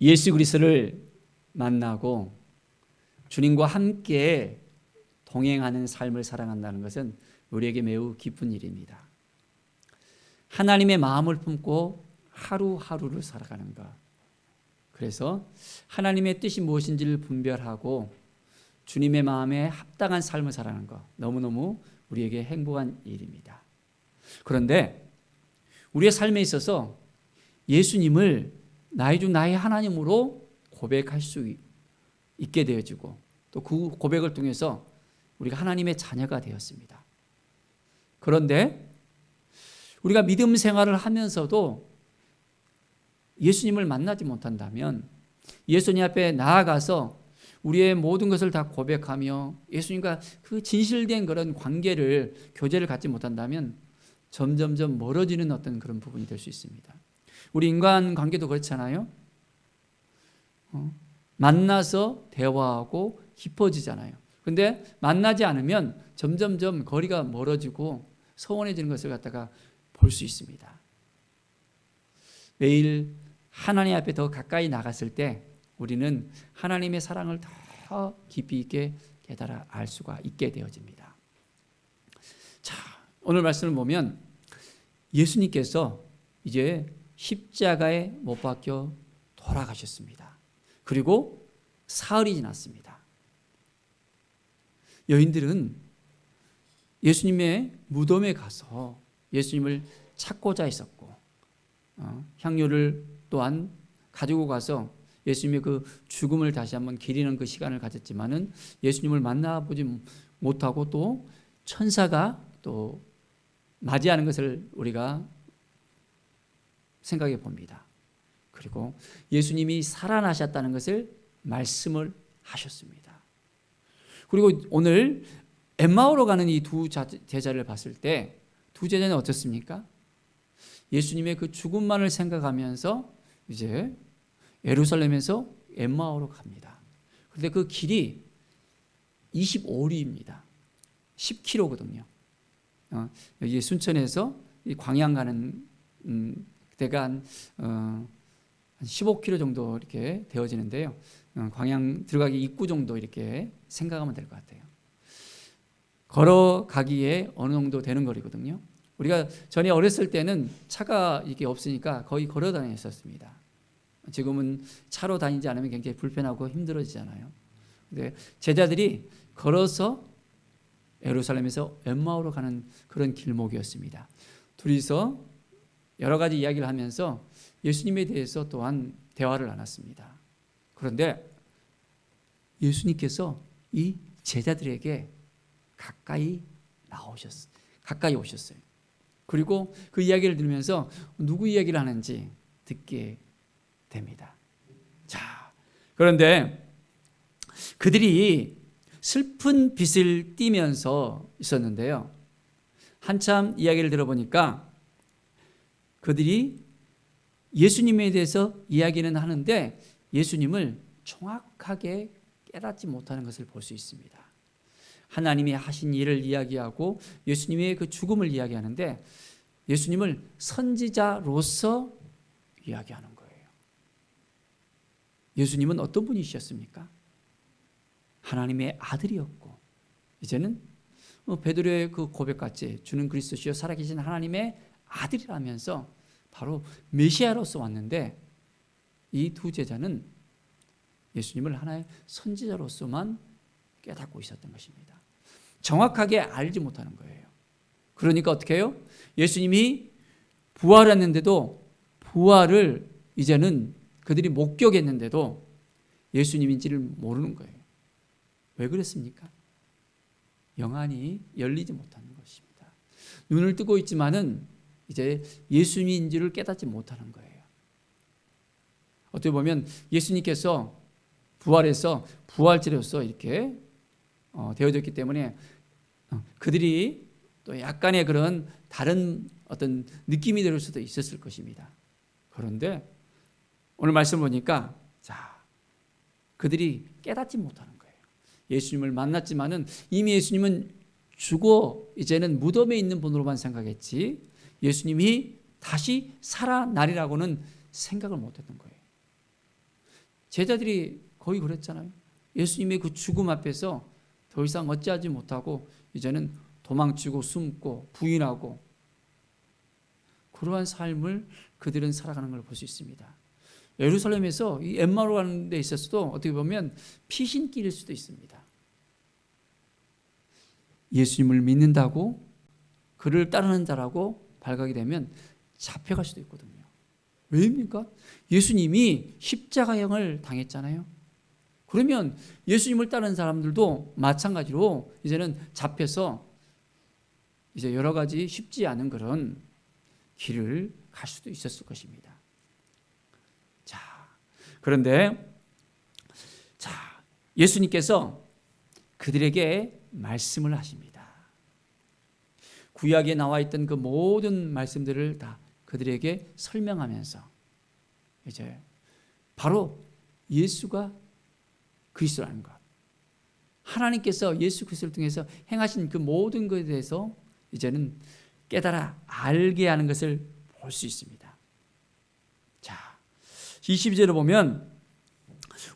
예수 그리스도를 만나고 주님과 함께 동행하는 삶을 살아간다는 것은 우리에게 매우 기쁜 일입니다. 하나님의 마음을 품고 하루하루를 살아가는 것. 그래서 하나님의 뜻이 무엇인지를 분별하고 주님의 마음에 합당한 삶을 살아가는 것. 너무너무 우리에게 행복한 일입니다. 그런데 우리의 삶에 있어서 예수님을 나의 주 나의 하나님으로 고백할 수 있게 되어지고 또 그 고백을 통해서 우리가 하나님의 자녀가 되었습니다. 그런데 우리가 믿음 생활을 하면서도 예수님을 만나지 못한다면 예수님 앞에 나아가서 우리의 모든 것을 다 고백하며 예수님과 그 진실된 그런 관계를 교제를 갖지 못한다면 점점점 멀어지는 어떤 그런 부분이 될 수 있습니다. 우리 인간관계도 그렇잖아요. 만나서 대화하고 깊어지잖아요. 그런데 만나지 않으면 점점점 거리가 멀어지고 서운해지는 것을 갖다가 볼 수 있습니다. 매일 하나님 앞에 더 가까이 나갔을 때 우리는 하나님의 사랑을 더 깊이 있게 깨달아 알 수가 있게 되어집니다. 자, 오늘 말씀을 보면 예수님께서 이제 십자가에 못 박혀 돌아가셨습니다. 그리고 사흘이 지났습니다. 여인들은 예수님의 무덤에 가서 예수님을 찾고자 했었고 향료를 또한 가지고 가서 예수님의 그 죽음을 다시 한번 기리는 그 시간을 가졌지만은 예수님을 만나보지 못하고 또 천사가 또 맞이하는 것을 우리가 생각해 봅니다. 그리고 예수님이 살아나셨다는 것을 말씀을 하셨습니다. 그리고 오늘 엠마오로 가는 이 두 제자를 봤을 때 두 제자는 어떻습니까? 예수님의 그 죽음만을 생각하면서 이제 예루살렘에서 엠마오로 갑니다. 그런데 그 길이 25리입니다. 10km거든요. 여기 순천에서 광양 가는 그때가 한 15km 정도 이렇게 되어지는데요. 광양 들어가기 입구 정도 이렇게 생각하면 될 것 같아요. 걸어가기에 어느 정도 되는 거리거든요. 우리가 전에 어렸을 때는 차가 이게 없으니까 거의 걸어 다녔었습니다. 지금은 차로 다니지 않으면 굉장히 불편하고 힘들어지잖아요. 근데 제자들이 걸어서 예루살렘에서 엠마오로 가는 그런 길목이었습니다. 둘이서 여러 가지 이야기를 하면서 예수님에 대해서 또한 대화를 나눴습니다. 그런데 예수님께서 이 제자들에게 가까이 오셨어요. 그리고 그 이야기를 들으면서 누구 이야기를 하는지 듣게 됩니다. 자, 그런데 그들이 슬픈 빛을 띠면서 있었는데요. 한참 이야기를 들어보니까 그들이 예수님에 대해서 이야기는 하는데 예수님을 정확하게 깨닫지 못하는 것을 볼 수 있습니다. 하나님이 하신 일을 이야기하고 예수님의 그 죽음을 이야기하는데 예수님을 선지자로서 이야기하는 거예요. 예수님은 어떤 분이셨습니까? 하나님의 아들이었고 이제는 베드로의 그 고백같이 주는 그리스도시요 살아계신 하나님의 아들이라면서 바로 메시아로서 왔는데 이 두 제자는 예수님을 하나의 선지자로서만 깨닫고 있었던 것입니다. 정확하게 알지 못하는 거예요. 그러니까 어떻게 해요? 예수님이 부활했는데도 부활을 이제는 그들이 목격했는데도 예수님인지를 모르는 거예요. 왜 그랬습니까? 영안이 열리지 못하는 것입니다. 눈을 뜨고 있지만은 이제 예수님인지를 깨닫지 못하는 거예요. 어떻게 보면 예수님께서 부활해서 부활체로서 이렇게 되어졌기 때문에 그들이 또 약간의 그런 다른 어떤 느낌이 들 수도 있었을 것입니다. 그런데 오늘 말씀 보니까 그들이 깨닫지 못하는 거예요. 예수님을 만났지만은 이미 예수님은 죽어 이제는 무덤에 있는 분으로만 생각했지 예수님이 다시 살아나리라고는 생각을 못했던 거예요. 제자들이 거의 그랬잖아요. 예수님의 그 죽음 앞에서 더 이상 어찌하지 못하고 이제는 도망치고 숨고 부인하고 그러한 삶을 그들은 살아가는 걸 볼 수 있습니다. 예루살렘에서 이 엠마오 가는 데 있어서도 어떻게 보면 피신길일 수도 있습니다. 예수님을 믿는다고 그를 따르는 자라고 발각이 되면 잡혀갈 수도 있거든요. 왜입니까? 예수님이 십자가형을 당했잖아요. 그러면 예수님을 따르는 사람들도 마찬가지로 이제는 잡혀서 이제 여러 가지 쉽지 않은 그런 길을 갈 수도 있었을 것입니다. 자, 그런데 예수님께서 그들에게 말씀을 하십니다. 구약에 나와 있던 그 모든 말씀들을 다 그들에게 설명하면서 이제 바로 예수가 그리스도라는 것, 하나님께서 예수 그리스도를 통해서 행하신 그 모든 것에 대해서 이제는 깨달아 알게 하는 것을 볼 수 있습니다. 자, 22절을 보면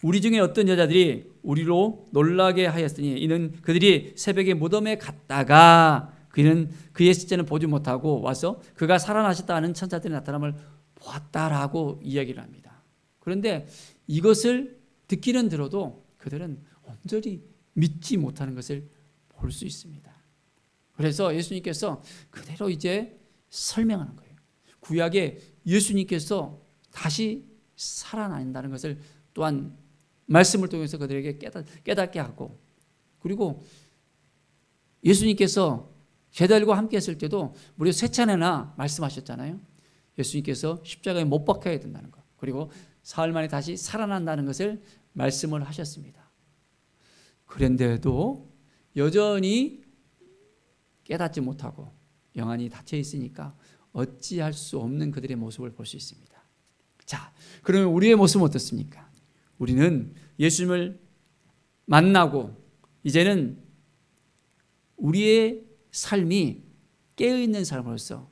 우리 중에 어떤 여자들이 우리로 놀라게 하였으니 이는 그들이 새벽에 무덤에 갔다가 그는 그의 시체는 보지 못하고 와서 그가 살아나셨다 하는 천사들의 나타남을 보았다라고 이야기를 합니다. 그런데 이것을 듣기는 들어도 그들은 온전히 믿지 못하는 것을 볼 수 있습니다. 그래서 예수님께서 그대로 이제 설명하는 거예요. 구약에 예수님께서 다시 살아난다는 것을 또한 말씀을 통해서 그들에게 깨닫게 하고, 그리고 예수님께서 제자들과 함께 했을 때도 무려 3차례나 말씀하셨잖아요. 예수님께서 십자가에 못 박혀야 된다는 것, 그리고 사흘 만에 다시 살아난다는 것을 말씀을 하셨습니다. 그런데도 여전히 깨닫지 못하고 영안이 닫혀 있으니까 어찌할 수 없는 그들의 모습을 볼 수 있습니다. 자, 그러면 우리의 모습은 어떻습니까? 우리는 예수님을 만나고 이제는 우리의 삶이 깨어있는 삶으로서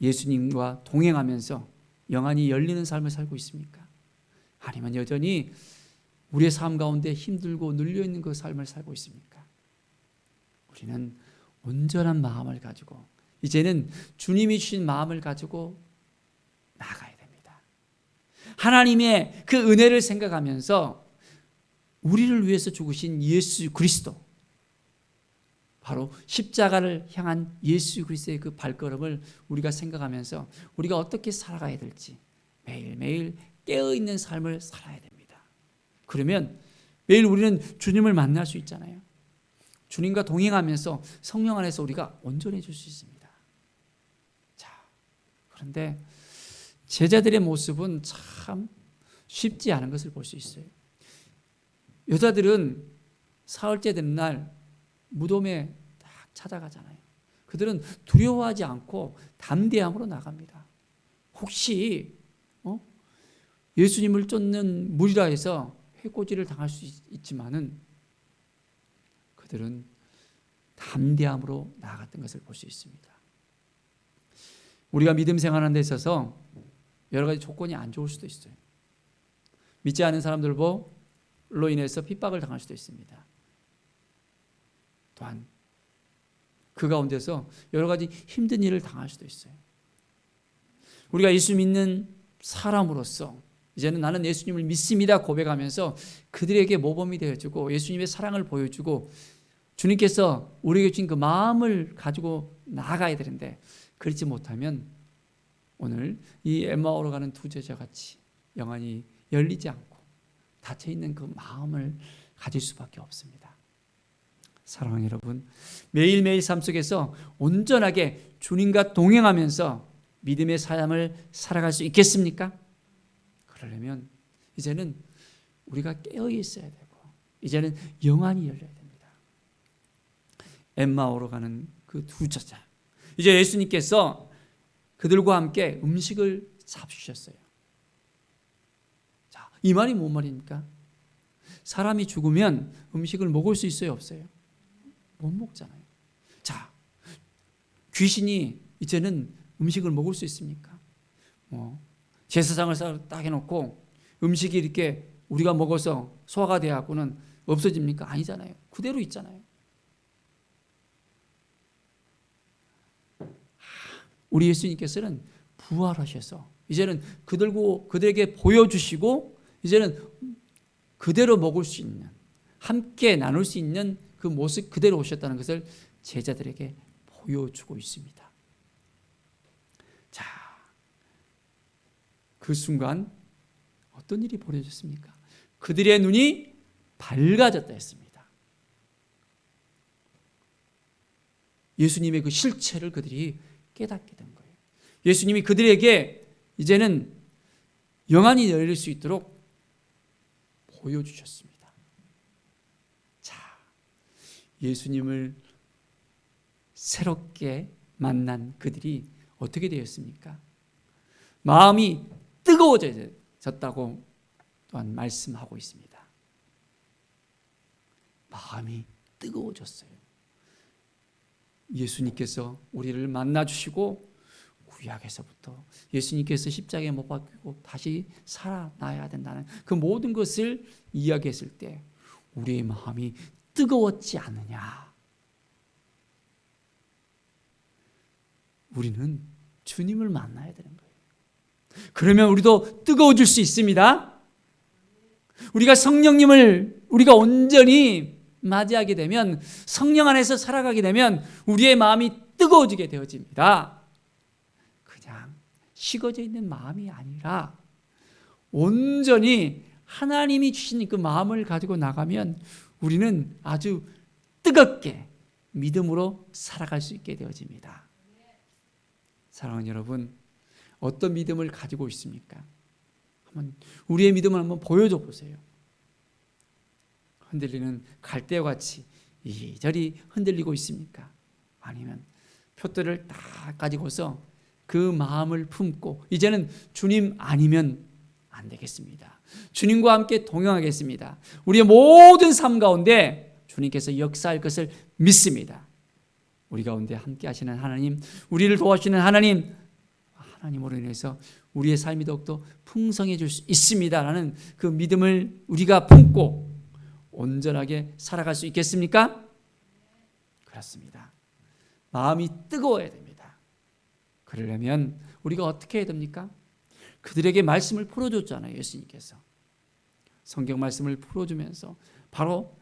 예수님과 동행하면서 영안이 열리는 삶을 살고 있습니까? 아니면 여전히 우리의 삶 가운데 힘들고 눌려있는 그 삶을 살고 있습니까? 우리는 온전한 마음을 가지고 이제는 주님이 주신 마음을 가지고 나아가야 됩니다. 하나님의 그 은혜를 생각하면서 우리를 위해서 죽으신 예수 그리스도, 바로 십자가를 향한 예수 그리스도의 그 발걸음을 우리가 생각하면서 우리가 어떻게 살아가야 될지 매일매일 깨어있는 삶을 살아야 됩니다. 그러면 매일 우리는 주님을 만날 수 있잖아요. 주님과 동행하면서 성령 안에서 우리가 온전해질 수 있습니다. 자, 그런데 제자들의 모습은 참 쉽지 않은 것을 볼 수 있어요. 여자들은 사흘째 되는 날 무덤에 딱 찾아가잖아요. 그들은 두려워하지 않고 담대함으로 나갑니다. 혹시 예수님을 쫓는 무리라 해서 해코지를 당할 수 있지만은 그들은 담대함으로 나아갔던 것을 볼 수 있습니다. 우리가 믿음 생활하는 데 있어서 여러 가지 조건이 안 좋을 수도 있어요. 믿지 않은 사람들로 인해서 핍박을 당할 수도 있습니다. 또한 그 가운데서 여러 가지 힘든 일을 당할 수도 있어요. 우리가 예수 믿는 사람으로서 이제는 나는 예수님을 믿습니다 고백하면서 그들에게 모범이 되어주고 예수님의 사랑을 보여주고 주님께서 우리에게 주신 그 마음을 가지고 나아가야 되는데, 그렇지 못하면 오늘 이 엠마오로 가는 두 제자같이 영안이 열리지 않고 닫혀있는 그 마음을 가질 수밖에 없습니다. 사랑하는 여러분, 매일매일 삶 속에서 온전하게 주님과 동행하면서 믿음의 삶을 살아갈 수 있겠습니까? 그러려면 이제는 우리가 깨어 있어야 되고 이제는 영안이 열려야 됩니다. 엠마오로 가는 그 두 제자, 이제 예수님께서 그들과 함께 음식을 잡수셨어요. 자, 이 말이 뭔 말입니까? 사람이 죽으면 음식을 먹을 수 있어요, 없어요? 못 먹잖아요. 자, 귀신이 이제는 음식을 먹을 수 있습니까? 제사장을 딱 해놓고 음식이 이렇게 우리가 먹어서 소화가 돼갖고는 없어집니까? 아니잖아요. 그대로 있잖아요. 우리 예수님께서는 부활하셔서 이제는 그들에게 보여주시고 이제는 그대로 먹을 수 있는, 함께 나눌 수 있는 그 모습 그대로 오셨다는 것을 제자들에게 보여주고 있습니다. 자, 그 순간 어떤 일이 벌어졌습니까? 그들의 눈이 밝아졌다 했습니다. 예수님의 그 실체를 그들이 깨닫게 된 거예요. 예수님이 그들에게 이제는 영안이 열릴 수 있도록 보여주셨습니다. 자, 예수님을 새롭게 만난 그들이 어떻게 되었습니까? 마음이 뜨거워졌다고 또한 말씀하고 있습니다. 마음이 뜨거워졌어요. 예수님께서 우리를 만나주시고 구약에서부터 예수님께서 십자가에 못 박히고 다시 살아나야 된다는 그 모든 것을 이야기했을 때 우리의 마음이 뜨거웠지 않느냐. 우리는 주님을 만나야 되는 거예요. 그러면 우리도 뜨거워질 수 있습니다. 우리가 성령님을 우리가 온전히 맞이하게 되면, 성령 안에서 살아가게 되면 우리의 마음이 뜨거워지게 되어집니다. 그냥 식어져 있는 마음이 아니라 온전히 하나님이 주신 그 마음을 가지고 나가면 우리는 아주 뜨겁게 믿음으로 살아갈 수 있게 되어집니다. 사랑하는 여러분, 어떤 믿음을 가지고 있습니까? 한번 우리의 믿음을 한번 보여줘 보세요. 흔들리는 갈대와 같이 이리저리 흔들리고 있습니까? 아니면 표대를 딱 가지고서 그 마음을 품고 이제는 주님 아니면 안 되겠습니다. 주님과 함께 동행하겠습니다. 우리의 모든 삶 가운데 주님께서 역사할 것을 믿습니다. 우리 가운데 함께 하시는 하나님, 우리를 도와주시는 하나님으로 인해서 우리의 삶이 더욱더 풍성해질 수 있습니다라는 그 믿음을 우리가 품고 온전하게 살아갈 수 있겠습니까? 그렇습니다. 마음이 뜨거워야 됩니다. 그러려면 우리가 어떻게 해야 됩니까? 그들에게 말씀을 풀어줬잖아요. 예수님께서 성경 말씀을 풀어주면서 바로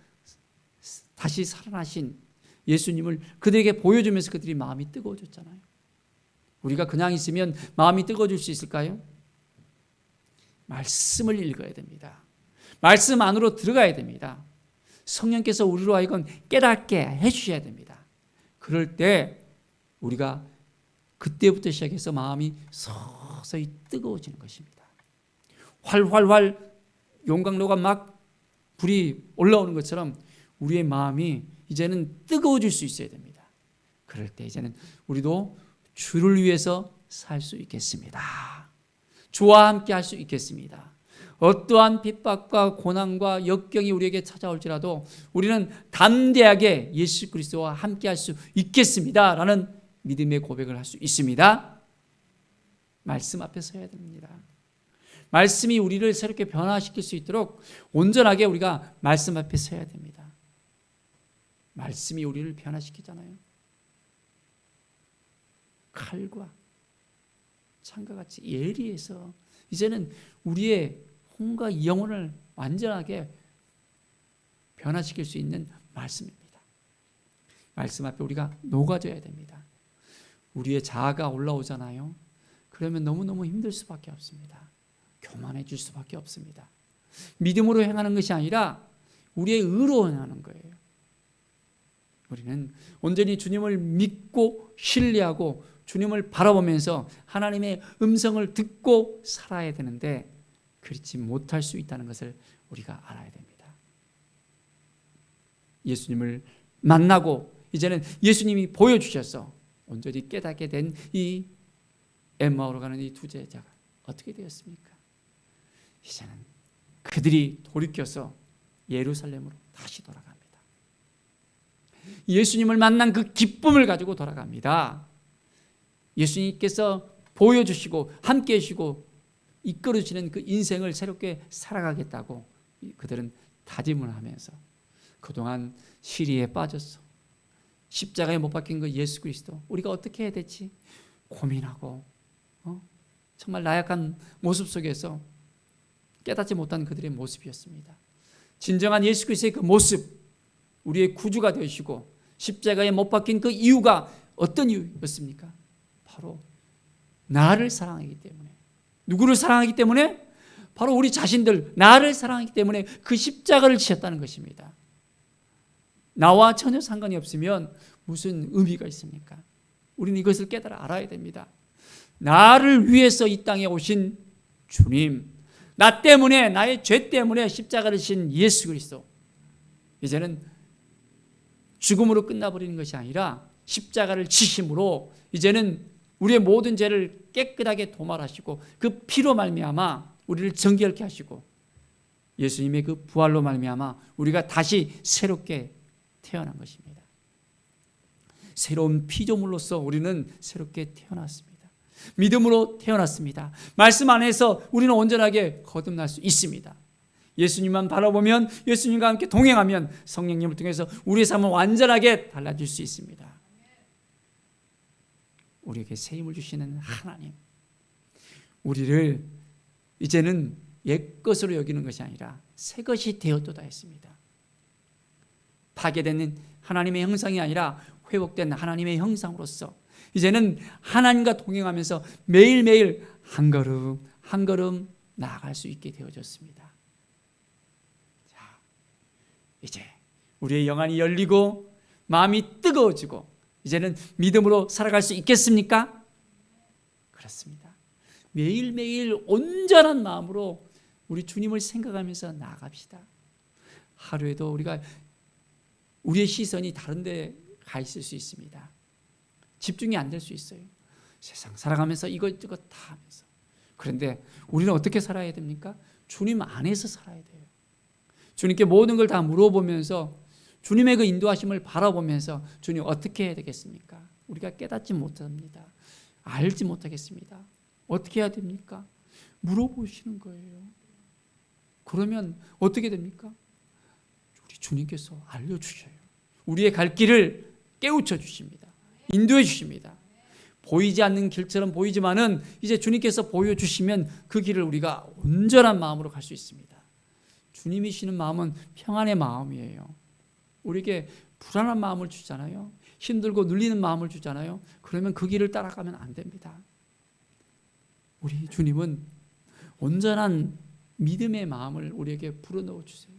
다시 살아나신 예수님을 그들에게 보여주면서 그들이 마음이 뜨거워졌잖아요. 우리가 그냥 있으면 마음이 뜨거워질 수 있을까요? 말씀을 읽어야 됩니다. 말씀 안으로 들어가야 됩니다. 성령께서 우리로 하여금 깨닫게 해주셔야 됩니다. 그럴 때 우리가 그때부터 시작해서 마음이 서서히 뜨거워지는 것입니다. 활활활 용광로가 막 불이 올라오는 것처럼 우리의 마음이 이제는 뜨거워질 수 있어야 됩니다. 그럴 때 이제는 우리도 주를 위해서 살 수 있겠습니다. 주와 함께 할 수 있겠습니다. 어떠한 핍박과 고난과 역경이 우리에게 찾아올지라도 우리는 담대하게 예수 그리스도와 함께 할 수 있겠습니다 라는 믿음의 고백을 할 수 있습니다. 말씀 앞에 서야 됩니다. 말씀이 우리를 새롭게 변화시킬 수 있도록 온전하게 우리가 말씀 앞에 서야 됩니다. 말씀이 우리를 변화시키잖아요. 칼과 창과 같이 예리해서 이제는 우리의 혼과 영혼을 완전하게 변화시킬 수 있는 말씀입니다. 말씀 앞에 우리가 녹아져야 됩니다. 우리의 자아가 올라오잖아요. 그러면 너무너무 힘들 수밖에 없습니다. 교만해질 수밖에 없습니다. 믿음으로 행하는 것이 아니라 우리의 의로 행하는 거예요. 우리는 온전히 주님을 믿고 신뢰하고 주님을 바라보면서 하나님의 음성을 듣고 살아야 되는데 그렇지 못할 수 있다는 것을 우리가 알아야 됩니다. 예수님을 만나고 이제는 예수님이 보여주셔서 온전히 깨닫게 된 이 엠마오로 가는 이 두 제자가 어떻게 되었습니까? 이제는 그들이 돌이켜서 예루살렘으로 다시 돌아갑니다. 예수님을 만난 그 기쁨을 가지고 돌아갑니다. 예수님께서 보여주시고 함께 해주시고 이끌어주시는 그 인생을 새롭게 살아가겠다고 그들은 다짐을 하면서 그동안 시리에 빠졌어. 십자가에 못 박힌 그 예수 그리스도 우리가 어떻게 해야 될지 고민하고 정말 나약한 모습 속에서 깨닫지 못한 그들의 모습이었습니다. 진정한 예수 그리스도의 그 모습, 우리의 구주가 되시고 십자가에 못 박힌 그 이유가 어떤 이유였습니까? 바로 나를 사랑하기 때문에. 누구를 사랑하기 때문에? 바로 우리 자신들, 나를 사랑하기 때문에 그 십자가를 지셨다는 것입니다. 나와 전혀 상관이 없으면 무슨 의미가 있습니까? 우리는 이것을 깨달아 알아야 됩니다. 나를 위해서 이 땅에 오신 주님, 나 때문에, 나의 죄 때문에 십자가를 지신 예수 그리스도, 이제는 죽음으로 끝나버리는 것이 아니라 십자가를 지심으로 이제는 우리의 모든 죄를 깨끗하게 도말하시고 그 피로 말미암아 우리를 정결케 하시고 예수님의 그 부활로 말미암아 우리가 다시 새롭게 태어난 것입니다. 새로운 피조물로서 우리는 새롭게 태어났습니다. 믿음으로 태어났습니다. 말씀 안에서 우리는 온전하게 거듭날 수 있습니다. 예수님만 바라보면, 예수님과 함께 동행하면 성령님을 통해서 우리의 삶은 완전하게 달라질 수 있습니다. 우리에게 새 힘을 주시는 하나님, 우리를 이제는 옛것으로 여기는 것이 아니라 새 것이 되었도다 했습니다. 파괴되는 하나님의 형상이 아니라 회복된 하나님의 형상으로서 이제는 하나님과 동행하면서 매일매일 한 걸음 한 걸음 나아갈 수 있게 되어졌습니다. 자, 이제 우리의 영안이 열리고 마음이 뜨거워지고 이제는 믿음으로 살아갈 수 있겠습니까? 그렇습니다. 매일매일 온전한 마음으로 우리 주님을 생각하면서 나아갑시다. 하루에도 우리의 시선이 다른 데 가 있을 수 있습니다. 집중이 안 될 수 있어요. 세상 살아가면서 이것저것 다 하면서. 그런데 우리는 어떻게 살아야 됩니까? 주님 안에서 살아야 돼요. 주님께 모든 걸 다 물어보면서 주님의 그 인도하심을 바라보면서 주님 어떻게 해야 되겠습니까? 우리가 깨닫지 못합니다. 알지 못하겠습니다. 어떻게 해야 됩니까? 물어보시는 거예요. 그러면 어떻게 됩니까? 우리 주님께서 알려주셔요. 우리의 갈 길을 깨우쳐 주십니다. 인도해 주십니다. 보이지 않는 길처럼 보이지만은 이제 주님께서 보여주시면 그 길을 우리가 온전한 마음으로 갈 수 있습니다. 주님이시는 마음은 평안의 마음이에요. 우리에게 불안한 마음을 주잖아요. 힘들고 눌리는 마음을 주잖아요. 그러면 그 길을 따라가면 안 됩니다. 우리 주님은 온전한 믿음의 마음을 우리에게 불어넣어 주세요.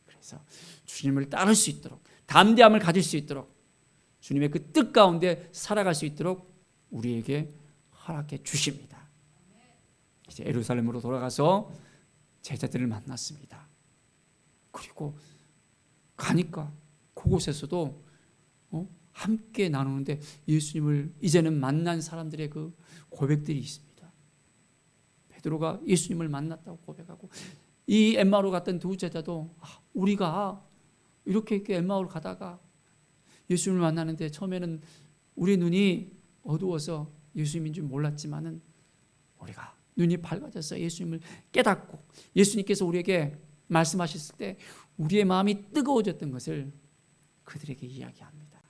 그래서 주님을 따를 수 있도록, 담대함을 가질 수 있도록, 주님의 그 뜻 가운데 살아갈 수 있도록 우리에게 허락해 주십니다. 이제 예루살렘으로 돌아가서 제자들을 만났습니다. 그리고 가니까 그곳에서도 함께 나누는데 예수님을 이제는 만난 사람들의 그 고백들이 있습니다. 베드로가 예수님을 만났다고 고백하고, 이 엠마오로 갔던 두 제자도 우리가 이렇게 엠마오로 가다가 예수님을 만나는데 처음에는 우리 눈이 어두워서 예수님인 줄 몰랐지만은 우리가 눈이 밝아져서 예수님을 깨닫고 예수님께서 우리에게 말씀하셨을 때 우리의 마음이 뜨거워졌던 것을 그들에게 이야기합니다.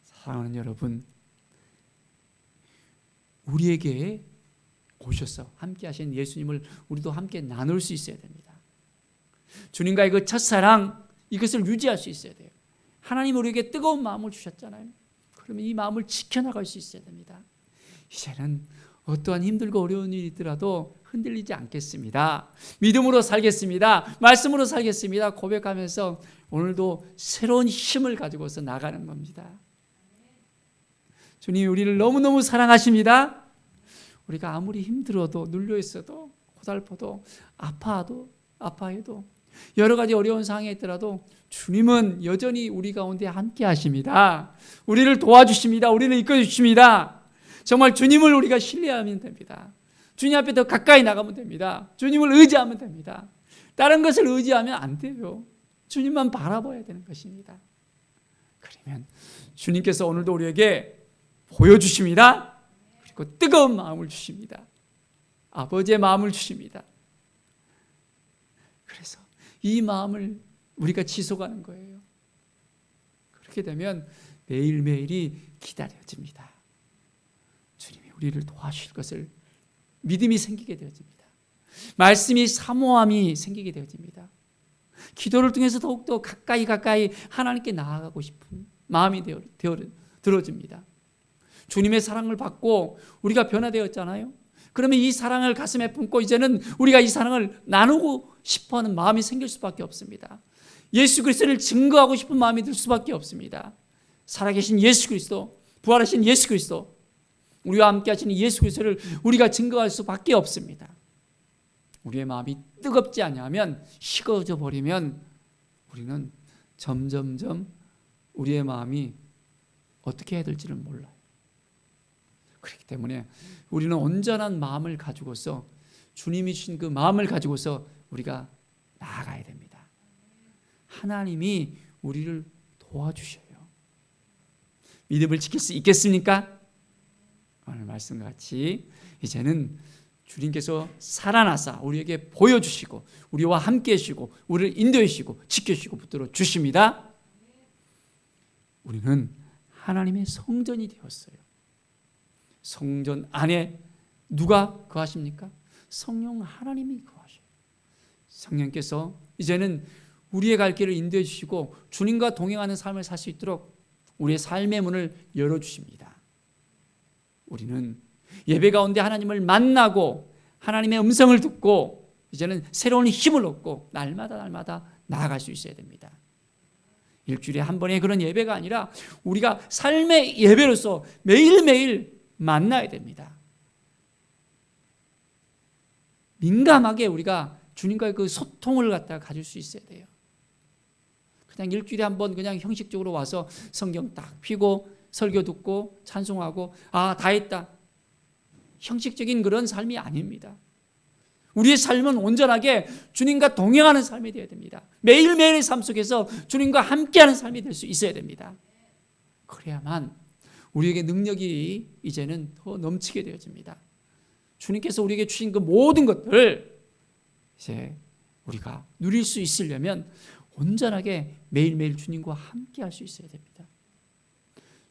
사랑하는 여러분, 우리에게 오셔서 함께 하신 예수님을 우리도 함께 나눌 수 있어야 됩니다. 주님과의 그 첫사랑, 이것을 유지할 수 있어야 돼요. 하나님 우리에게 뜨거운 마음을 주셨잖아요. 그러면 이 마음을 지켜나갈 수 있어야 됩니다. 이제는 어떠한 힘들고 어려운 일이 있더라도 흔들리지 않겠습니다. 믿음으로 살겠습니다. 말씀으로 살겠습니다. 고백하면서 오늘도 새로운 힘을 가지고서 나가는 겁니다. 주님 우리를 너무너무 사랑하십니다. 우리가 아무리 힘들어도 눌려 있어도 고달퍼도 아파해도 여러 가지 어려운 상황에 있더라도 주님은 여전히 우리 가운데 함께 하십니다. 우리를 도와주십니다. 우리를 이끌어주십니다. 정말 주님을 우리가 신뢰하면 됩니다. 주님 앞에 더 가까이 나가면 됩니다. 주님을 의지하면 됩니다. 다른 것을 의지하면 안 돼요. 주님만 바라봐야 되는 것입니다. 그러면 주님께서 오늘도 우리에게 보여주십니다. 그리고 뜨거운 마음을 주십니다. 아버지의 마음을 주십니다. 이 마음을 우리가 지속하는 거예요. 그렇게 되면 매일매일이 기다려집니다. 주님이 우리를 도와주실 것을 믿음이 생기게 되어집니다. 말씀이 사모함이 생기게 되어집니다. 기도를 통해서 더욱더 가까이 하나님께 나아가고 싶은 마음이 들어집니다. 주님의 사랑을 받고 우리가 변화되었잖아요. 그러면 이 사랑을 가슴에 품고 이제는 우리가 이 사랑을 나누고 싶어하는 마음이 생길 수밖에 없습니다. 예수 그리스도를 증거하고 싶은 마음이 들 수밖에 없습니다. 살아계신 예수 그리스도, 부활하신 예수 그리스도, 우리와 함께 하시는 예수 그리스도를 우리가 증거할 수밖에 없습니다. 우리의 마음이 뜨겁지 않으면, 식어져 버리면 우리는 점점점 우리의 마음이 어떻게 해야 될지를 몰라요. 그렇기 때문에 우리는 온전한 마음을 가지고서, 주님이 주신 그 마음을 가지고서 우리가 나아가야 됩니다. 하나님이 우리를 도와주셔요. 믿음을 지킬 수 있겠습니까? 오늘 말씀과 같이 이제는 주님께서 살아나사 우리에게 보여주시고 우리와 함께 하시고 우리를 인도해 주시고 지켜주시고 붙들어 주십니다. 우리는 하나님의 성전이 되었어요. 성전 안에 누가 거하십니까? 성령 하나님이 거하셔요. 성령께서 이제는 우리의 갈 길을 인도해 주시고 주님과 동행하는 삶을 살 수 있도록 우리의 삶의 문을 열어주십니다. 우리는 예배 가운데 하나님을 만나고 하나님의 음성을 듣고 이제는 새로운 힘을 얻고 날마다 나아갈 수 있어야 됩니다. 일주일에 한 번의 그런 예배가 아니라 우리가 삶의 예배로서 매일매일 만나야 됩니다. 민감하게 우리가 주님과의 그 소통을 갖다가 가질 수 있어야 돼요. 그냥 일주일에 한 번 그냥 형식적으로 와서 성경 딱 펴고 설교 듣고 찬송하고 다 했다. 형식적인 그런 삶이 아닙니다. 우리의 삶은 온전하게 주님과 동행하는 삶이 되어야 됩니다. 매일매일의 삶 속에서 주님과 함께하는 삶이 될 수 있어야 됩니다. 그래야만 우리에게 능력이 이제는 더 넘치게 되어집니다. 주님께서 우리에게 주신 그 모든 것들을 이제 우리가 누릴 수 있으려면 온전하게 매일매일 주님과 함께할 수 있어야 됩니다.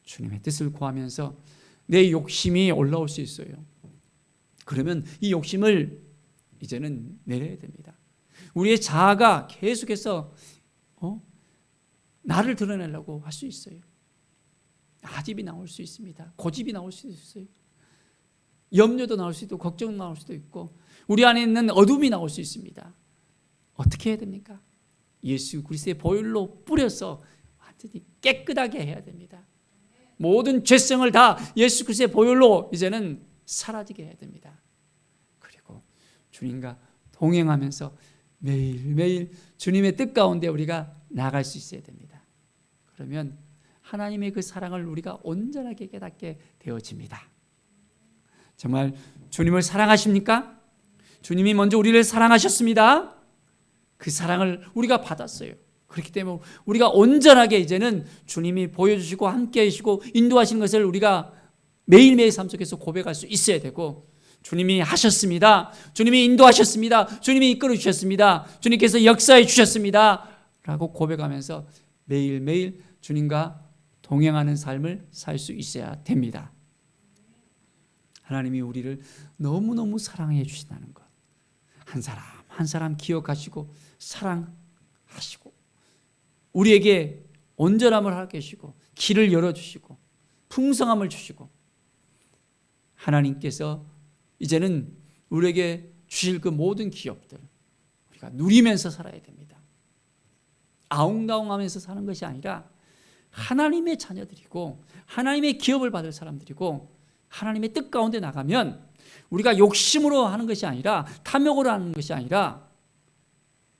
주님의 뜻을 구하면서 내 욕심이 올라올 수 있어요. 그러면 이 욕심을 이제는 내려야 됩니다. 우리의 자아가 계속해서 나를 드러내려고 할 수 있어요. 아집이 나올 수 있습니다. 고집이 나올 수도 있어요. 염려도 나올 수도 있고 걱정 나올 수도 있고 우리 안에 있는 어둠이 나올 수 있습니다. 어떻게 해야 됩니까? 예수 그리스도의 보혈로 뿌려서 완전히 깨끗하게 해야 됩니다. 모든 죄성을 다 예수 그리스도의 보혈로 이제는 사라지게 해야 됩니다. 그리고 주님과 동행하면서 매일매일 주님의 뜻 가운데 우리가 나아갈 수 있어야 됩니다. 그러면 하나님의 그 사랑을 우리가 온전하게 깨닫게 되어집니다. 정말 주님을 사랑하십니까? 주님이 먼저 우리를 사랑하셨습니다. 그 사랑을 우리가 받았어요. 그렇기 때문에 우리가 온전하게 이제는 주님이 보여주시고 함께 하시고 인도하시는 것을 우리가 매일매일 삶 속에서 고백할 수 있어야 되고, 주님이 하셨습니다. 주님이 인도하셨습니다. 주님이 이끌어 주셨습니다. 주님께서 역사해 주셨습니다. 라고 고백하면서 매일매일 주님과 동행하는 삶을 살 수 있어야 됩니다. 하나님이 우리를 너무너무 사랑해 주신다는 것, 한 사람 한 사람 기억하시고 사랑하시고 우리에게 온전함을 하게 하시고 길을 열어주시고 풍성함을 주시고, 하나님께서 이제는 우리에게 주실 그 모든 기업들 우리가 누리면서 살아야 됩니다. 아웅다웅하면서 사는 것이 아니라 하나님의 자녀들이고 하나님의 기업을 받을 사람들이고, 하나님의 뜻 가운데 나가면 우리가 욕심으로 하는 것이 아니라 탐욕으로 하는 것이 아니라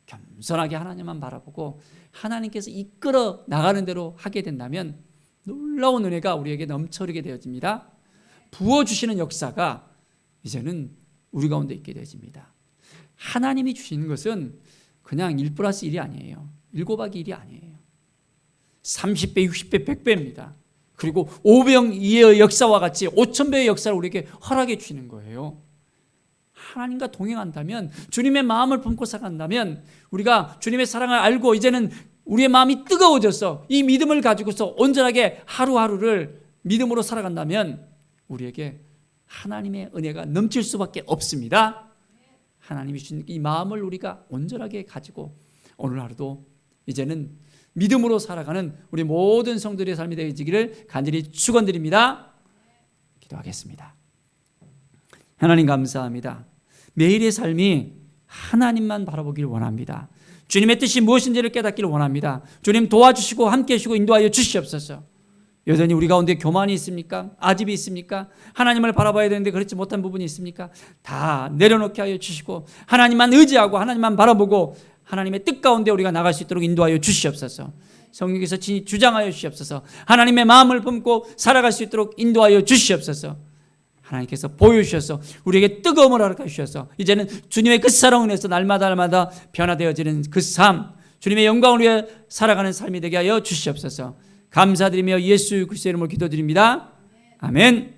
겸손하게 하나님만 바라보고 하나님께서 이끌어 나가는 대로 하게 된다면 놀라운 은혜가 우리에게 넘쳐흐르게 되어집니다. 부어주시는 역사가 이제는 우리 가운데 있게 되어집니다. 하나님이 주시는 것은 그냥 1+1이 아니에요. 7 곱하기 1이 아니에요. 30배, 60배, 100배입니다. 그리고 500의 역사와 같이 5000배의 역사를 우리에게 허락해 주시는 거예요. 하나님과 동행한다면, 주님의 마음을 품고 살아간다면, 우리가 주님의 사랑을 알고 이제는 우리의 마음이 뜨거워져서 이 믿음을 가지고서 온전하게 하루하루를 믿음으로 살아간다면 우리에게 하나님의 은혜가 넘칠 수밖에 없습니다. 하나님이 주신 이 마음을 우리가 온전하게 가지고 오늘 하루도 이제는 믿음으로 살아가는 우리 모든 성도들의 삶이 되어지기를 간절히 축원드립니다. 기도하겠습니다. 하나님 감사합니다. 매일의 삶이 하나님만 바라보기를 원합니다. 주님의 뜻이 무엇인지를 깨닫기를 원합니다. 주님 도와주시고 함께 해주시고 인도하여 주시옵소서. 여전히 우리 가운데 교만이 있습니까? 아집이 있습니까? 하나님을 바라봐야 되는데 그렇지 못한 부분이 있습니까? 다 내려놓게 하여 주시고 하나님만 의지하고 하나님만 바라보고 하나님의 뜻 가운데 우리가 나갈 수 있도록 인도하여 주시옵소서. 성령께서 주장하여 주시옵소서. 하나님의 마음을 품고 살아갈 수 있도록 인도하여 주시옵소서. 하나님께서 보여주셔서 우리에게 뜨거움을 허락해 주셔서 이제는 주님의 그 사랑을 위해서 날마다 변화되어지는 그 삶, 주님의 영광을 위해 살아가는 삶이 되게 하여 주시옵소서. 감사드리며 예수 그리스도의 이름으로 기도드립니다. 아멘.